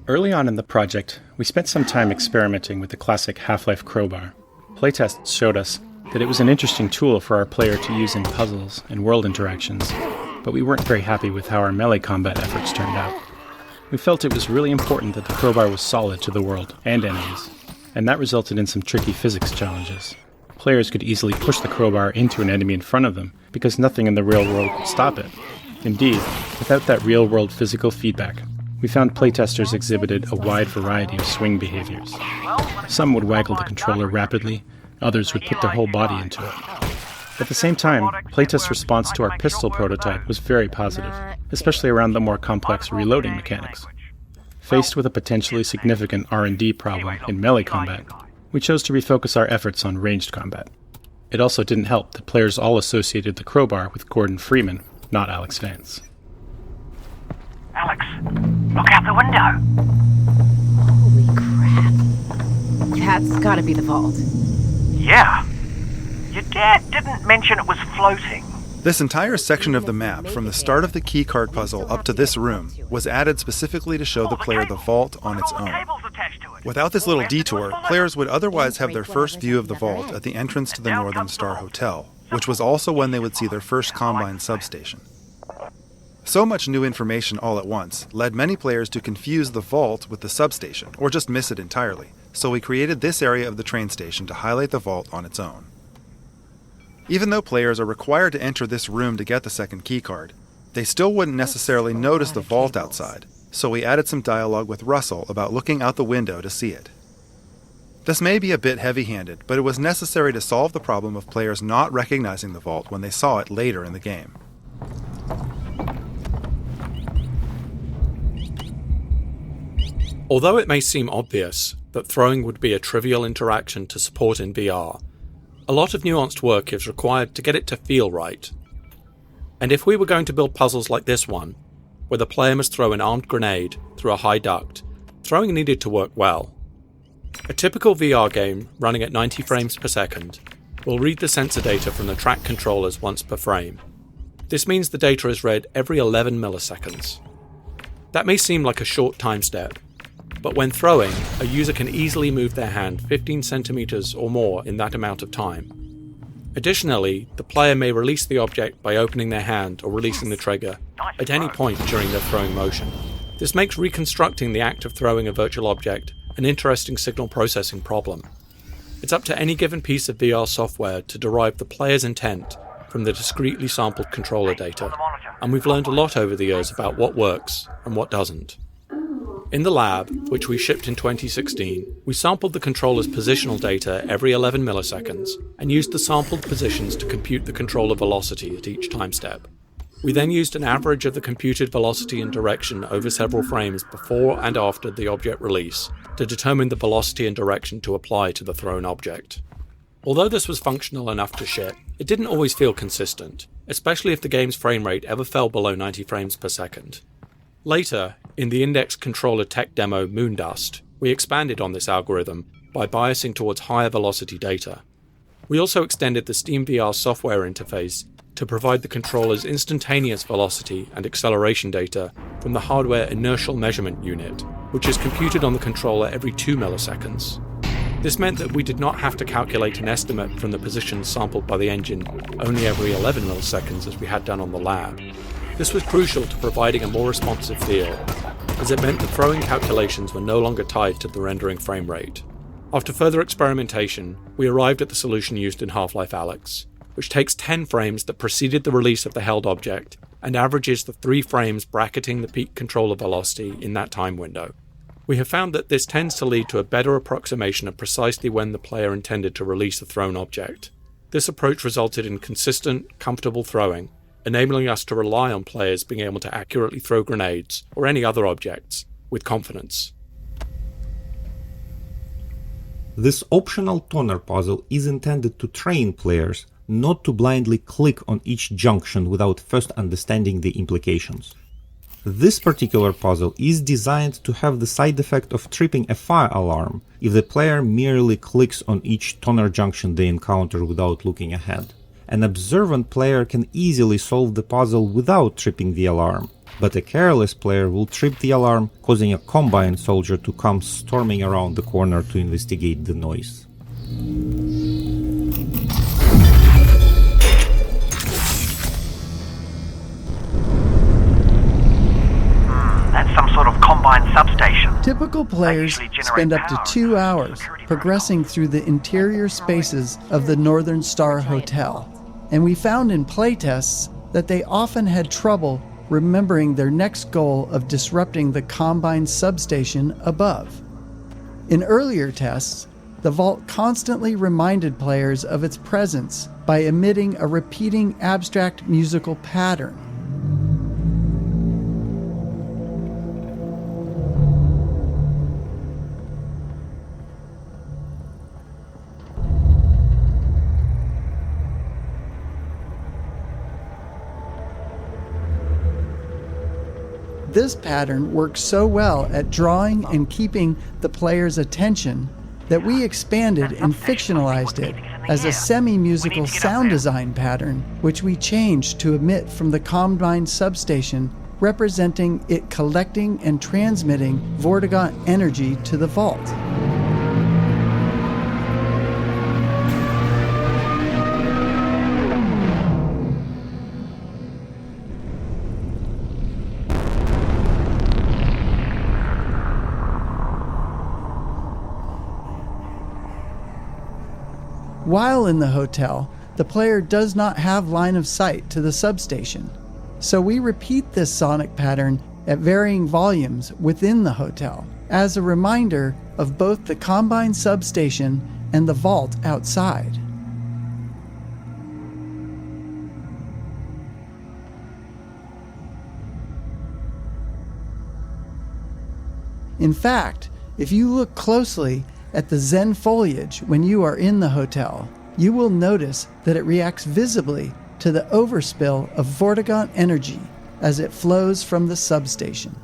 Early on in the project, we spent some time experimenting with the classic Half-Life crowbar. Playtests showed us that it was an interesting tool for our player to use in puzzles and world interactions, but we weren't very happy with how our melee combat efforts turned out. We felt it was really important that the crowbar was solid to the world and enemies, and that resulted in some tricky physics challenges. Players could easily push the crowbar into an enemy in front of them because nothing in the real world could stop it. Indeed, without that real-world physical feedback, we found playtesters exhibited a wide variety of swing behaviors. Some would waggle the controller rapidly, others would put their whole body into it. At the same time, playtest response to our pistol prototype was very positive, especially around the more complex reloading mechanics. Faced with a potentially significant R&D problem in melee combat, we chose to refocus our efforts on ranged combat. It also didn't help that players all associated the crowbar with Gordon Freeman, not Alex Vance. Alex, look out the window! Holy crap. That's gotta be the vault. Yeah. Your dad didn't mention it was floating. This entire section of the map, from the start of the keycard puzzle up to this room, was added specifically to show the player the vault on its own. Without this little detour, players would otherwise have their first view of the vault at the entrance to the Northern Star Hotel, which was also when they would see their first Combine substation. So much new information all at once led many players to confuse the vault with the substation, or just miss it entirely, so we created this area of the train station to highlight the vault on its own. Even though players are required to enter this room to get the second keycard, they still wouldn't necessarily notice the vault outside, so we added some dialogue with Russell about looking out the window to see it. This may be a bit heavy-handed, but it was necessary to solve the problem of players not recognizing the vault when they saw it later in the game. Although it may seem obvious that throwing would be a trivial interaction to support in VR, a lot of nuanced work is required to get it to feel right. And if we were going to build puzzles like this one, where the player must throw an armed grenade through a high duct, throwing needed to work well. A typical VR game running at 90 frames per second will read the sensor data from the track controllers once per frame. This means the data is read every 11 milliseconds. That may seem like a short time step, but when throwing, a user can easily move their hand 15 centimeters or more in that amount of time. Additionally, the player may release the object by opening their hand or releasing the trigger at any point during their throwing motion. This makes reconstructing the act of throwing a virtual object an interesting signal processing problem. It's up to any given piece of VR software to derive the player's intent from the discretely sampled controller data, and we've learned a lot over the years about what works and what doesn't. In the lab, which we shipped in 2016, we sampled the controller's positional data every 11 milliseconds and used the sampled positions to compute the controller velocity at each time step. We then used an average of the computed velocity and direction over several frames before and after the object release to determine the velocity and direction to apply to the thrown object. Although this was functional enough to ship, it didn't always feel consistent, especially if the game's frame rate ever fell below 90 frames per second. Later, in the Index controller tech demo Moondust, we expanded on this algorithm by biasing towards higher velocity data. We also extended the SteamVR software interface to provide the controller's instantaneous velocity and acceleration data from the hardware inertial measurement unit, which is computed on the controller every 2 milliseconds. This meant that we did not have to calculate an estimate from the positions sampled by the engine only every 11 milliseconds as we had done on the lab. This was crucial to providing a more responsive feel, as it meant the throwing calculations were no longer tied to the rendering frame rate. After further experimentation, we arrived at the solution used in Half-Life Alyx, which takes 10 frames that preceded the release of the held object and averages the 3 frames bracketing the peak controller velocity in that time window. We have found that this tends to lead to a better approximation of precisely when the player intended to release the thrown object. This approach resulted in consistent, comfortable throwing, enabling us to rely on players being able to accurately throw grenades or any other objects with confidence. This optional toner puzzle is intended to train players not to blindly click on each junction without first understanding the implications. This particular puzzle is designed to have the side effect of tripping a fire alarm if the player merely clicks on each toner junction they encounter without looking ahead. An observant player can easily solve the puzzle without tripping the alarm, but a careless player will trip the alarm, causing a Combine soldier to come storming around the corner to investigate the noise. That's some sort of Combine substation. Typical players spend up to 2 hours progressing through the interior spaces of the Northern Star Hotel, and we found in playtests that they often had trouble remembering their next goal of disrupting the Combine substation above. In earlier tests, the vault constantly reminded players of its presence by emitting a repeating abstract musical pattern. This pattern works so well at drawing and keeping the player's attention that we expanded and fictionalized it as a semi-musical sound design pattern, which we changed to emit from the Combine substation, representing it collecting and transmitting Vortigaunt energy to the vault. While in the hotel, the player does not have line of sight to the substation, so we repeat this sonic pattern at varying volumes within the hotel, as a reminder of both the Combine substation and the vault outside. In fact, if you look closely at the Zen foliage when you are in the hotel, you will notice that it reacts visibly to the overspill of Vortigaunt energy as it flows from the substation.